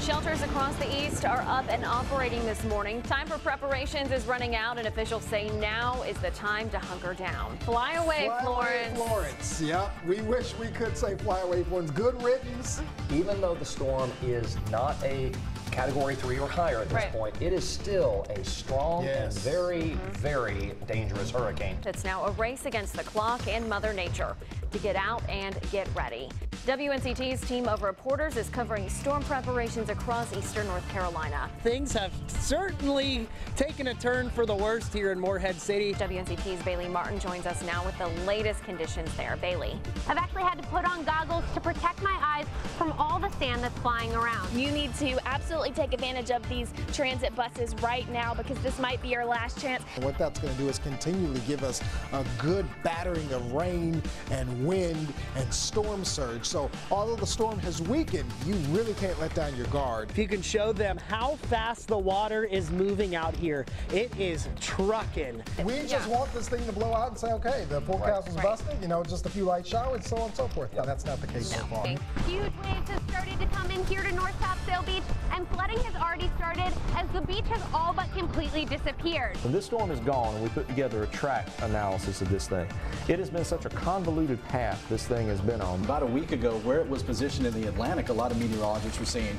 Shelters across the east are up and operating this morning. Time for preparations is running out, and officials say now is the time to hunker down. Fly away, Florence. Florence. Yep, we wish we could say fly away, Florence. Good riddance. Even though the storm is not a Category 3 or higher at this point, it is still a strong and very, very dangerous hurricane. It's now a race against the clock and Mother Nature to get out and get ready. WNCT's team of reporters is covering storm preparations across eastern North Carolina. Things have certainly taken a turn for the worst here in Morehead City. WNCT's Bailey Martin joins us now with the latest conditions there. Bailey. I've actually had to put on goggles to protect my eyes from all the sand that's flying around. You need to absolutely take advantage of these transit buses right now because this might be your last chance. And what that's going to do is continually give us a good battering of rain and wind and storm surge. So although the storm has weakened, you really can't let down your guard. If you can show them how fast the water is moving out here, it is trucking. We just want this thing to blow out and say, okay, the forecast was busted, you know, just a few light showers, so on and so forth. Yeah, that's not the case so far. Huge waves have started to come in here to North Topsail Beach, and flooding has already started as the beach has all but completely disappeared. When this storm is gone and we put together a track analysis of this thing, it has been such a convoluted path this thing has been on. About a week ago, where it was positioned in the Atlantic, a lot of meteorologists were saying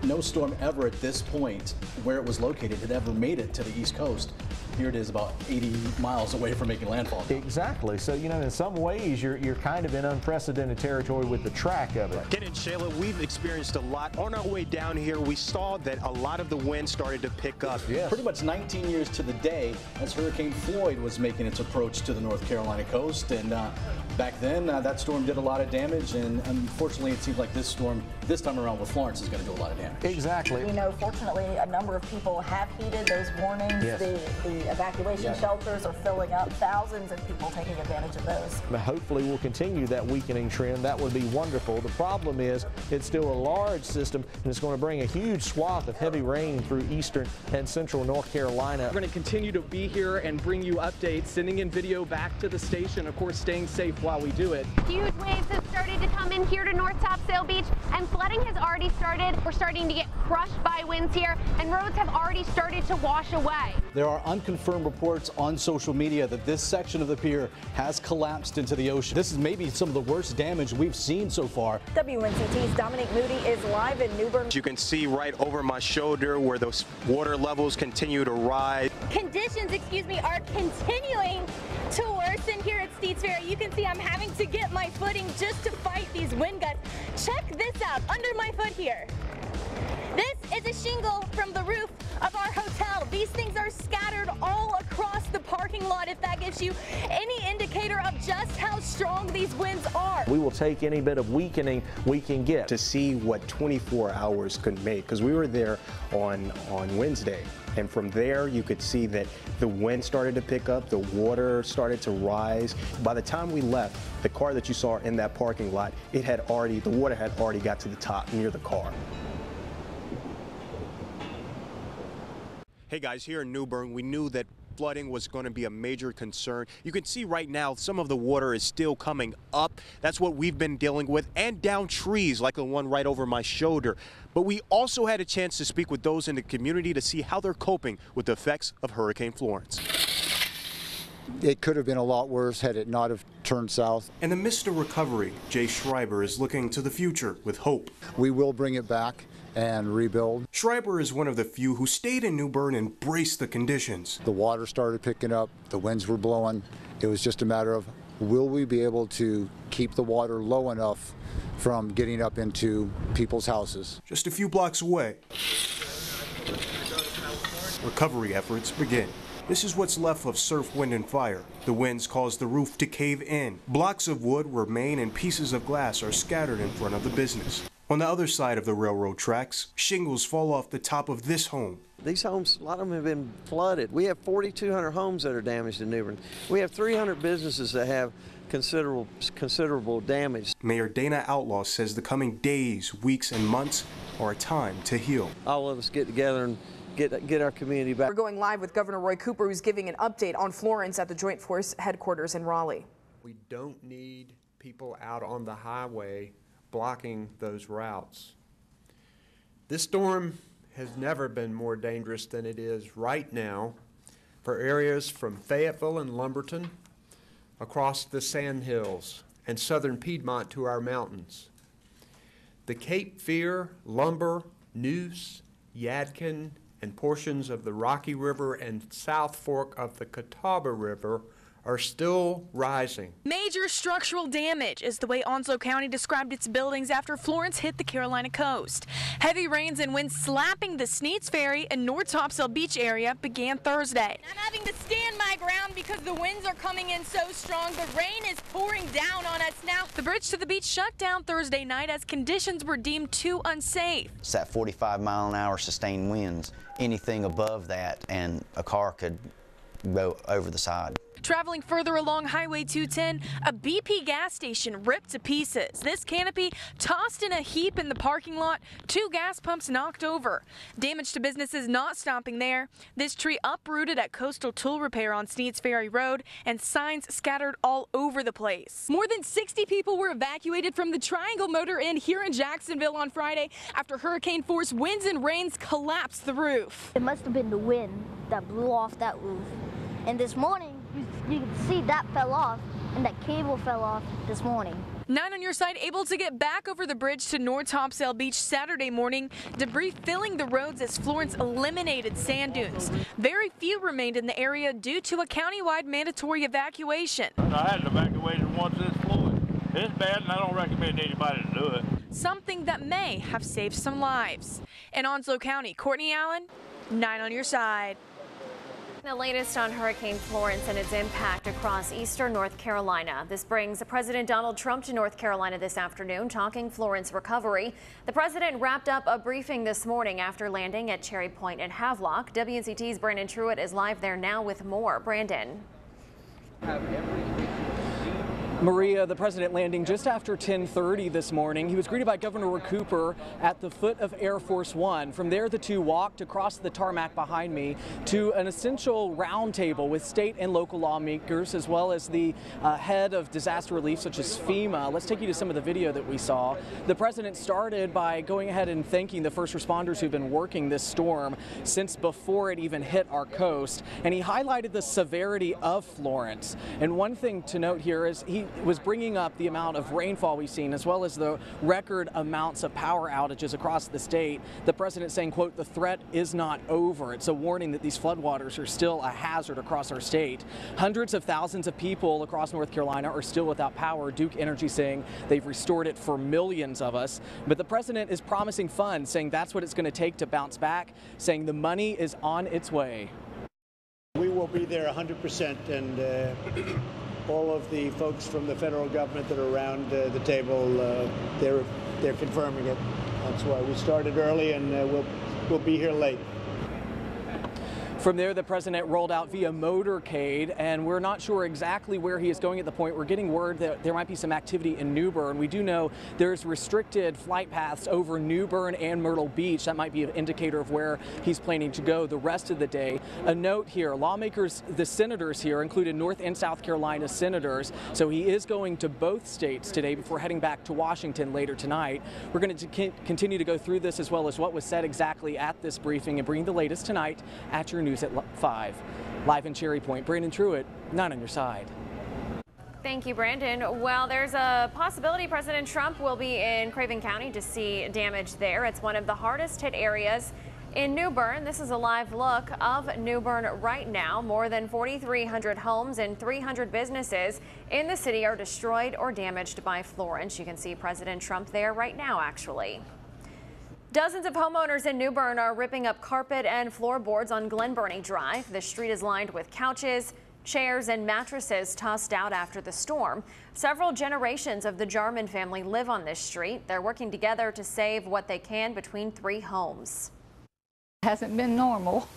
no storm ever at this point where it was located had ever made it to the East Coast. Here it is about 80 miles away from making landfall. Exactly. So, you know, in some ways, you're kind of in unprecedented territory with the track of it. Ken and Shayla, we've experienced a lot. On our way down here, we saw that a lot of the wind started to pick up. Yes. Pretty much 19 years to the day as Hurricane Floyd was making its approach to the North Carolina coast. And back then, that storm did a lot of damage. And unfortunately, it seems like this storm, this time around with Florence, is going to do a lot of damage. Exactly. We know, fortunately, a number of people have heeded those warnings. Yes. The evacuation shelters are filling up, thousands of people taking advantage of those. Hopefully we'll continue that weakening trend. That would be wonderful. The problem is it's still a large system, and it's going to bring a huge swath of heavy rain through eastern and central North Carolina. We're going to continue to be here and bring you updates, sending in video back to the station, of course staying safe while we do it. Huge waves have started to come in here to North Topsail Beach, and flooding has already started. We're starting to get crushed by winds here, and roads have already started to wash away. There are unconfirmed reports on social media that this section of the pier has collapsed into the ocean. This is maybe some of the worst damage we've seen so far. WNCT's Dominic Moody is live in New Bern. You can see right over my shoulder where those water levels continue to rise. Conditions, are continuing to worsen here at Steeds Ferry. You can see I'm having to get my footing just to fight these wind gusts. Check this out under my foot here. This is a shingle from the roof of our hotel. These things are scattered all across the parking lot, if that gives you any indicator of just how strong these winds are. We will take any bit of weakening we can get. To see what 24 hours could make, because we were there on Wednesday. And from there, you could see that the wind started to pick up, the water started to rise. By the time we left, the car that you saw in that parking lot, the water had already got to the top near the car. Hey guys, here in New Bern, we knew that flooding was going to be a major concern. You can see right now some of the water is still coming up. That's what we've been dealing with, and down trees like the one right over my shoulder. But we also had a chance to speak with those in the community to see how they're coping with the effects of Hurricane Florence. It could have been a lot worse had it not have turned south. In the midst of recovery, Jay Schreiber is looking to the future with hope. We will bring it back and rebuild. Schreiber is one of the few who stayed in New Bern and braced the conditions. The water started picking up, the winds were blowing. It was just a matter of, will we be able to keep the water low enough from getting up into people's houses? Just a few blocks away, recovery efforts begin. This is what's left of surf, wind, and fire. The winds caused the roof to cave in. Blocks of wood remain and pieces of glass are scattered in front of the business. On the other side of the railroad tracks, shingles fall off the top of this home. These homes, a lot of them have been flooded. We have 4,200 homes that are damaged in New Bern. We have 300 businesses that have considerable damage. Mayor Dana Outlaw says the coming days, weeks, and months are a time to heal. All of us get together and get our community back. We're going live with Governor Roy Cooper, who's giving an update on Florence at the Joint Force headquarters in Raleigh. We don't need people out on the highway blocking those routes. This storm has never been more dangerous than it is right now for areas from Fayetteville and Lumberton across the Sandhills and southern Piedmont to our mountains. The Cape Fear, Lumber, Neuse, Yadkin, and portions of the Rocky River and South Fork of the Catawba River are still rising. Major structural damage is the way Onslow County described its buildings after Florence hit the Carolina coast. Heavy rains and winds slapping the Sneads Ferry and North Topsail Beach area began Thursday. I'm having to stand my ground because the winds are coming in so strong. The rain is pouring down on us now. The bridge to the beach shut down Thursday night as conditions were deemed too unsafe. It's that 45-mile-an-hour sustained winds. Anything above that and a car could go over the side. Traveling further along Highway 210, a BP gas station ripped to pieces. This canopy tossed in a heap in the parking lot, 2 gas pumps knocked over. Damage to businesses not stopping there. This tree uprooted at Coastal Tool Repair on Sneads Ferry Road, and signs scattered all over the place. More than 60 people were evacuated from the Triangle Motor Inn here in Jacksonville on Friday after hurricane-force winds and rains collapsed the roof. It must have been the wind that blew off that roof. And this morning, you can see that fell off, and that cable fell off this morning. 9 on your side able to get back over the bridge to North Topsail Beach Saturday morning. Debris filling the roads as Florence eliminated sand dunes. Very few remained in the area due to a countywide mandatory evacuation. I had evacuated once this Florence. It's bad, and I don't recommend anybody to do it. Something that may have saved some lives. In Onslow County, Courtney Allen, 9 on your side. The latest on Hurricane Florence and its impact across eastern North Carolina. This brings President Donald Trump to North Carolina this afternoon, talking Florence recovery. The president wrapped up a briefing this morning after landing at Cherry Point and Havelock. WNCT's Brandon Truitt is live there now with more. Brandon. Maria, the president landing just after 10:30 this morning. He was greeted by Governor Cooper at the foot of Air Force One. From there, the two walked across the tarmac behind me to an essential roundtable with state and local lawmakers, as well as the head of disaster relief, such as FEMA. Let's take you to some of the video that we saw. The president started by going ahead and thanking the first responders who've been working this storm since before it even hit our coast. And he highlighted the severity of Florence. And one thing to note here is he was bringing up the amount of rainfall we've seen, as well as the record amounts of power outages across the state. The president saying, quote, "The threat is not over." It's a warning that these floodwaters are still a hazard across our state. Hundreds of thousands of people across North Carolina are still without power. Duke Energy saying they've restored it for millions of us. But the president is promising funds, saying that's what it's going to take to bounce back, saying the money is on its way. We will be there 100%, and all of the folks from the federal government that are around the table, they're confirming it. That's why we started early, and we'll be here late. From there, the president rolled out via motorcade, and we're not sure exactly where he is going at the point. We're getting word that there might be some activity in New Bern. We do know there's restricted flight paths over New Bern and Myrtle Beach. That might be an indicator of where he's planning to go the rest of the day. A note here, lawmakers, the senators here, included North and South Carolina senators, so he is going to both states today before heading back to Washington later tonight. We're going to continue to go through this, as well as what was said exactly at this briefing, and bring the latest tonight at your news at 5. Live in Cherry Point, Brandon Truitt, 9 on your side. Thank you, Brandon. Well, there's a possibility President Trump will be in Craven County to see damage there. It's one of the hardest hit areas in New Bern. This is a live look of New Bern right now. More than 4,300 homes and 300 businesses in the city are destroyed or damaged by Florence. You can see President Trump there right now, actually. Dozens of homeowners in New Bern are ripping up carpet and floorboards on Glen Burnie Drive. The street is lined with couches, chairs, and mattresses tossed out after the storm. Several generations of the Jarman family live on this street. They're working together to save what they can between 3 homes. It hasn't been normal.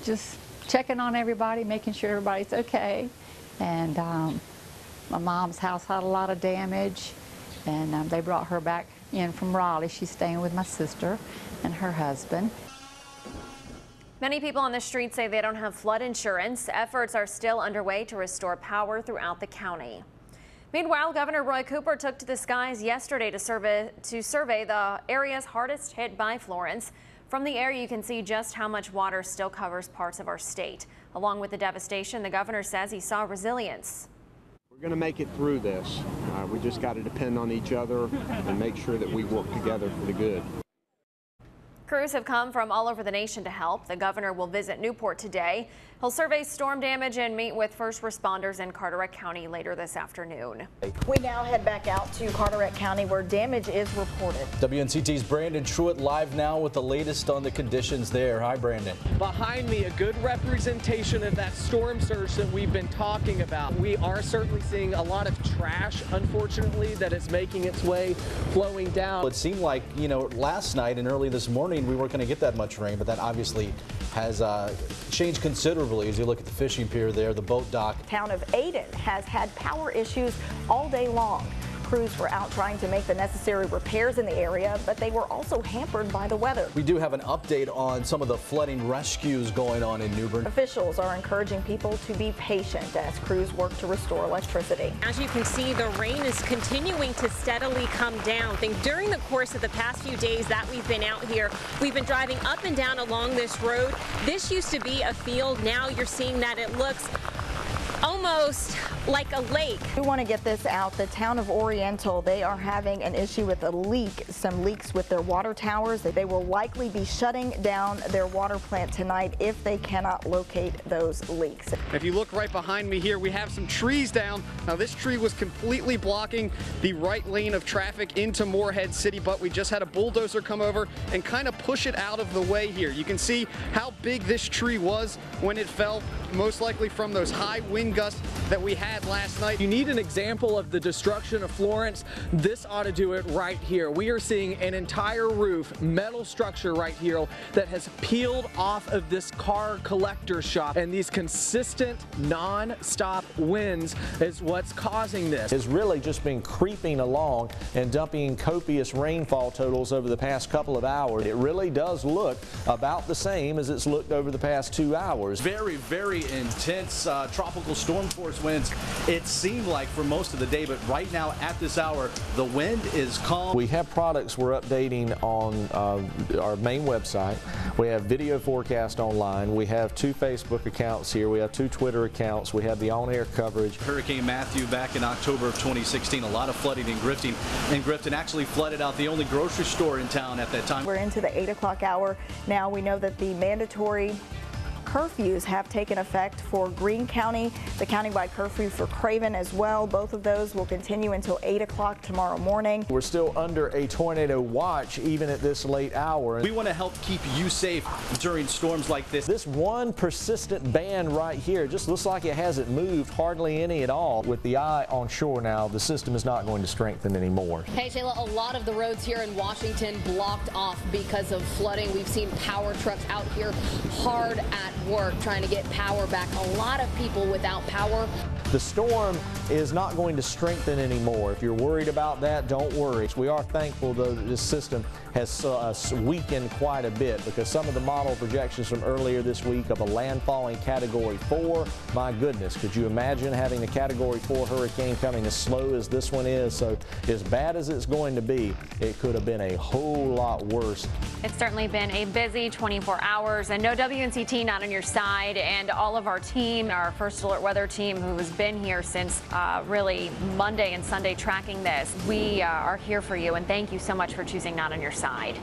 Just checking on everybody, making sure everybody's okay. And my mom's house had a lot of damage, and they brought her back in from Raleigh. She's staying with my sister and her husband. Many people on the street say they don't have flood insurance. Efforts are still underway to restore power throughout the county. Meanwhile, Governor Roy Cooper took to the skies yesterday to survey the areas hardest hit by Florence. From the air, you can see just how much water still covers parts of our state. Along with the devastation, the governor says he saw resilience. We're going to make it through this. We just got to depend on each other and make sure that we work together for the good. Crews have come from all over the nation to help. The governor will visit Newport today. He'll survey storm damage and meet with first responders in Carteret County later this afternoon. We now head back out to Carteret County where damage is reported. WNCT's Brandon Truitt live now with the latest on the conditions there. Hi, Brandon. Behind me, a good representation of that storm surge that we've been talking about. We are certainly seeing a lot of trash, unfortunately, that is making its way flowing down. It seemed like, you know, last night and early this morning we weren't going to get that much rain, but that obviously has changed considerably as you look at the fishing pier there, the boat dock. Town of Ayden has had power issues all day long. Crews were out trying to make the necessary repairs in the area, but they were also hampered by the weather. We do have an update on some of the flooding rescues going on in New Bern. Officials are encouraging people to be patient as crews work to restore electricity. As you can see, the rain is continuing to steadily come down. During the course of the past few days that we've been out here, we've been driving up and down along this road. This used to be a field. Now you're seeing that it looks almost like a lake. We want to get this out. The town of Oriental, they are having an issue with a leak, some leaks with their water towers. They will likely be shutting down their water plant tonight if they cannot locate those leaks. If you look right behind me here, we have some trees down. Now this tree was completely blocking the right lane of traffic into Morehead City, but we just had a bulldozer come over and kind of push it out of the way here. You can see how big this tree was when it fell, most likely from those high wind gusts that we had last night. You need an example of the destruction of Florence. This ought to do it right here. We are seeing an entire roof, metal structure right here that has peeled off of this car collector shop, and these consistent non-stop winds is what's causing this. It's really just been creeping along and dumping copious rainfall totals over the past couple of hours. It really does look about the same as it's looked over the past 2 hours. Very, very intense tropical storm force winds, it seemed like, for most of the day, but right now at this hour the wind is calm. We have products we're updating on our main website. We have video forecast online. We have 2 Facebook accounts here. We have 2 Twitter accounts. We have the on-air coverage. Hurricane Matthew back in October of 2016, a lot of flooding in Grifton, and Grifton actually flooded out the only grocery store in town at that time. We're into the 8 o'clock hour. Now we know that the mandatory curfews have taken effect for Greene County, the countywide curfew for Craven as well. Both of those will continue until 8 o'clock tomorrow morning. We're still under a tornado watch even at this late hour. We want to help keep you safe during storms like this. This one persistent band right here just looks like it hasn't moved hardly any at all. With the eye on shore now, the system is not going to strengthen anymore. Hey Shayla, a lot of the roads here in Washington blocked off because of flooding. We've seen power trucks out here hard at work trying to get power back. A lot of people without power. The storm is not going to strengthen anymore. If you're worried about that, don't worry. We are thankful, though, that this system has weakened quite a bit, because some of the model projections from earlier this week of a landfalling Category 4, my goodness, could you imagine having a Category 4 hurricane coming as slow as this one is? So as bad as it's going to be, it could have been a whole lot worse. It's certainly been a busy 24 hours, and no WNCT not on your side, and all of our team, our First Alert Weather team, who has been here since really Monday and Sunday tracking this. We are here for you, and thank you so much for choosing Not on Your Side.